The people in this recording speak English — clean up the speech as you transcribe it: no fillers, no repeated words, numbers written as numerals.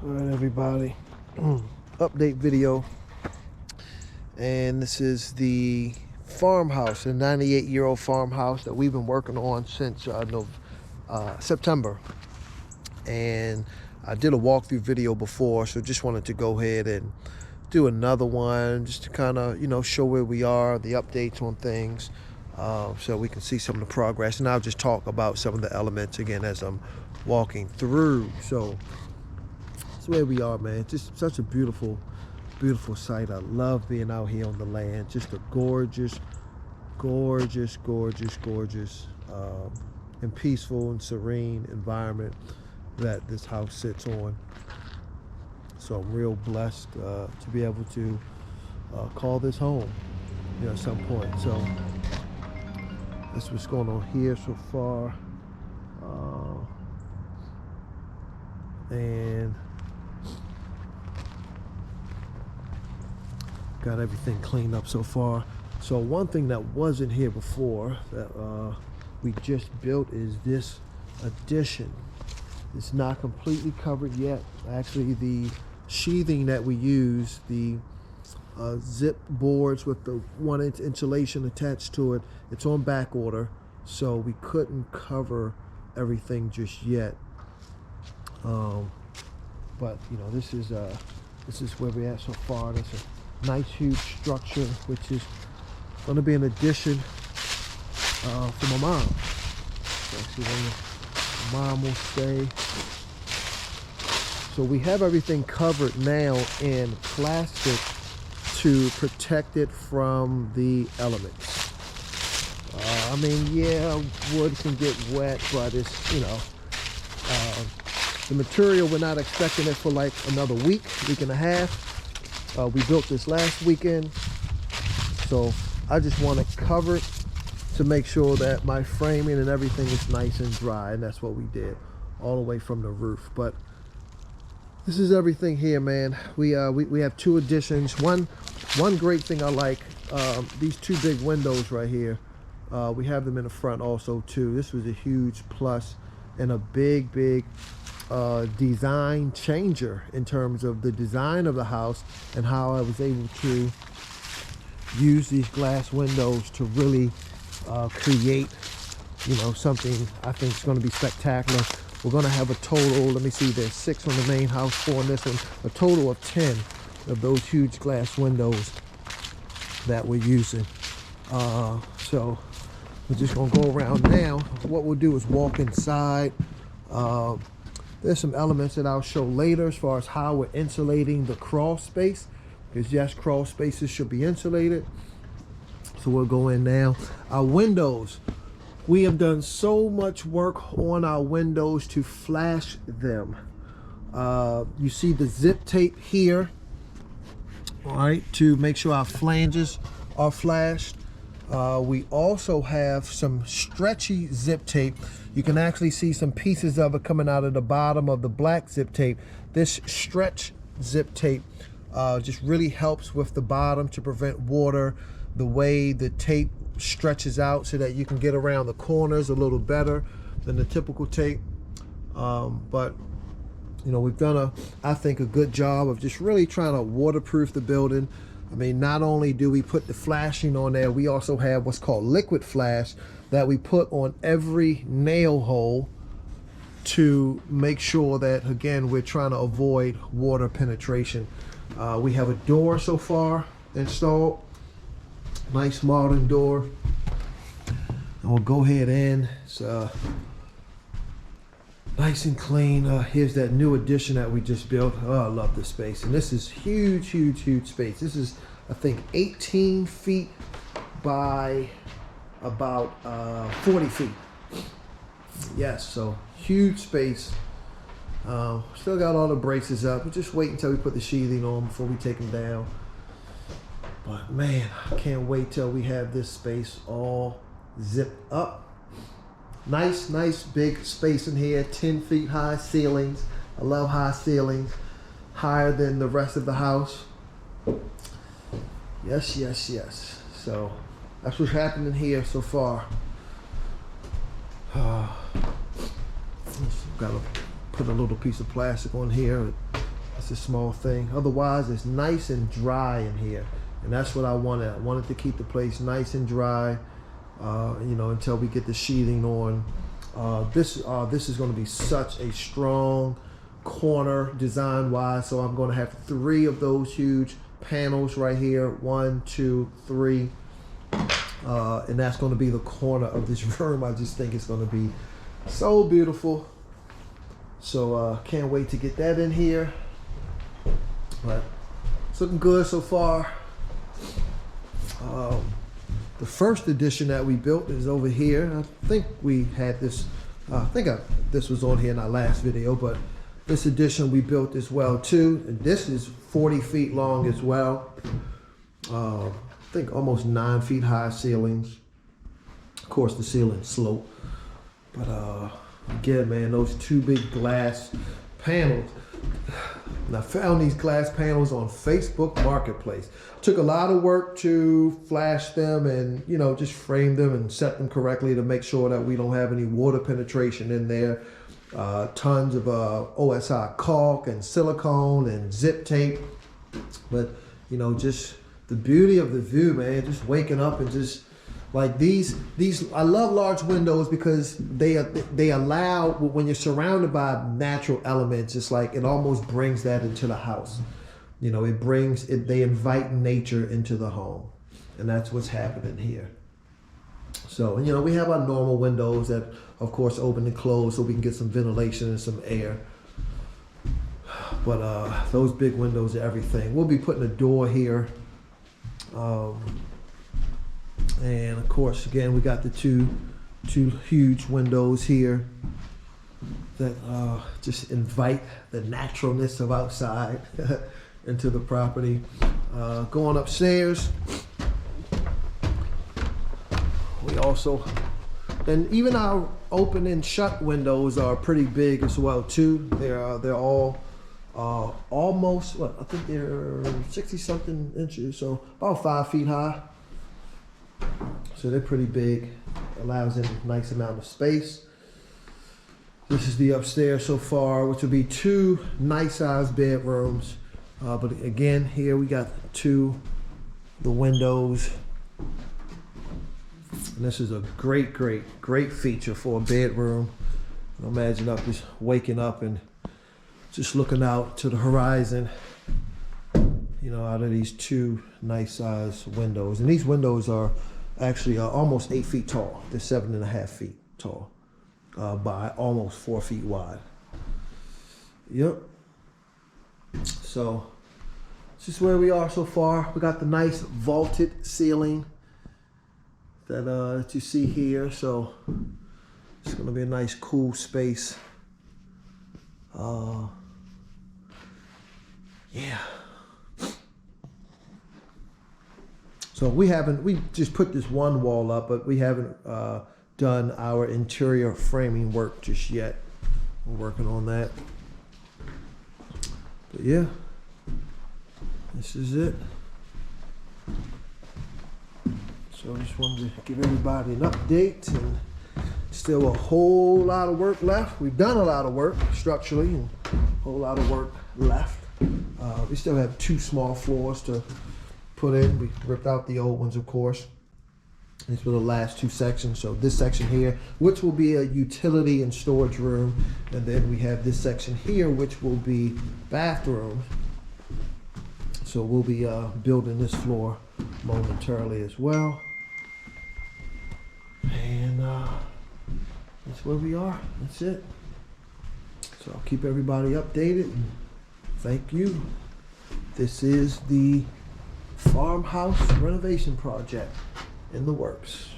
All right, everybody. Update video. And this is the farmhouse, a 98-year-old farmhouse that we've been working on since September. And I did a walkthrough video before, so just wanted to go ahead and do another one just to kind of, show where we are, the updates on things, so we can see some of the progress. And I'll just talk about some of the elements again as I'm walking through. So that's where we are, man. Just such a beautiful sight. I love being out here on the land. Just a gorgeous, and peaceful and serene environment that this house sits on. So I'm real blessed to be able to call this home, at some point. So that's what's going on here so far. And got everything cleaned up so far. So one thing that wasn't here before that we just built is this addition. It's not completely covered yet. Actually, the sheathing that we use, the zip boards with the 1-inch insulation attached to it, it's on back order, so we couldn't cover everything just yet. But this is where we're at so far. That's a nice huge structure, which is going to be an addition for my mom. So see where mom will stay. So we have everything covered now in plastic to protect it from the elements. Wood can get wet, but it's, the material, we're not expecting it for like another week and a half. We built this last weekend, so I just want it covered to make sure that my framing and everything is nice and dry, and that's what we did all the way from the roof. But this is everything here, man. We have two additions. One great thing I like, these two big windows right here. We have them in the front also too. This was a huge plus and a big design changer in terms of the design of the house and how I was able to use these glass windows to really create something I think is going to be spectacular. We're going to have a total, let me see, there's 6 on the main house, 4 on this one, a total of 10 of those huge glass windows that we're using. So we're just going to go around now. What we'll do is walk inside. There's some elements that I'll show later as far as how we're insulating the crawl space, because yes, crawl spaces should be insulated. So we'll go in now. Our windows, we have done so much work on our windows to flash them. You see the zip tape here, all right, to make sure our flanges are flashed. We also have some stretchy zip tape. You can actually see some pieces of it coming out of the bottom of the black zip tape. This stretch zip tape just really helps with the bottom to prevent water. The way the tape stretches out so that you can get around the corners a little better than the typical tape. But we've done I think a good job of just really trying to waterproof the building. Not only do we put the flashing on there, we also have what's called liquid flash that we put on every nail hole to make sure that, again, we're trying to avoid water penetration. We have a door so far installed, nice modern door, and we'll go ahead in. It's nice and clean. Here's that new addition that we just built. Oh, I love this space. And this is huge space. This is, I think, 18 feet by about 40 feet. Yes, so huge space. Still got all the braces up. We'll just wait until we put the sheathing on before we take them down. But man, I can't wait till we have this space all zipped up. Nice big space in here, 10 feet high ceilings. I love high ceilings, higher than the rest of the house. Yes. So that's what's happening here so far. Got to put a little piece of plastic on here That's a small thing. Otherwise, it's nice and dry in here. And that's what I wanted. I wanted to keep the place nice and dry, you know, until we get the sheathing on. This is going to be such a strong corner design-wise. So I'm going to have 3 of those huge panels right here. 1, 2, 3. And that's going to be the corner of this room. I just think it's going to be so beautiful. So can't wait to get that in here. But it's looking good so far. The first addition that we built is over here. I think we had this, this was on here in our last video, but this addition we built as well too. And this is 40 feet long as well. I think almost 9 feet high ceilings. Of course, the ceiling slope. But again, man, those 2 big glass panels. And I found these glass panels on Facebook Marketplace. Took a lot of work to flash them and, you know, just frame them and set them correctly to make sure that we don't have any water penetration in there. Tons of OSI caulk and silicone and zip tape. But, you know, just the beauty of the view, man, just waking up and just like these I love large windows because they allow, when you're surrounded by natural elements, it's like it almost brings that into the house. You know, they invite nature into the home, and that's what's happening here. So, you know, we have our normal windows that of course open and close so we can get some ventilation and some air. But those big windows are everything. We'll be putting a door here. And of course, again, we got the two huge windows here that just invite the naturalness of outside into the property. Going upstairs, we also, and even our open and shut windows are pretty big as well too. They're all almost, what, I think they're 60-something inches, so about 5 feet high. So they're pretty big. Allows in a nice amount of space. This is the upstairs so far, which will be 2 nice sized bedrooms. But again, here we got the windows. And this is a great feature for a bedroom. Imagine up just waking up and just looking out to the horizon, you know, out of these 2 nice size windows. And these windows are actually almost 8 feet tall. They're 7.5 feet tall by almost 4 feet wide. Yep. So this is where we are so far. We got the nice vaulted ceiling that you see here. So it's gonna be a nice cool space. Yeah. So we just put this one wall up, but we haven't done our interior framing work just yet. We're working on that. But yeah, this is it. So I just wanted to give everybody an update, and still a whole lot of work left. We've done a lot of work structurally, and a whole lot of work left. We still have 2 small floors to put in. We ripped out the old ones, of course. These were the last 2 sections. So this section here, which will be a utility and storage room, and then we have this section here, which will be bathrooms. So we'll be building this floor momentarily as well. And that's where we are. That's it. So I'll keep everybody updated. And thank you. This is the farmhouse renovation project in the works.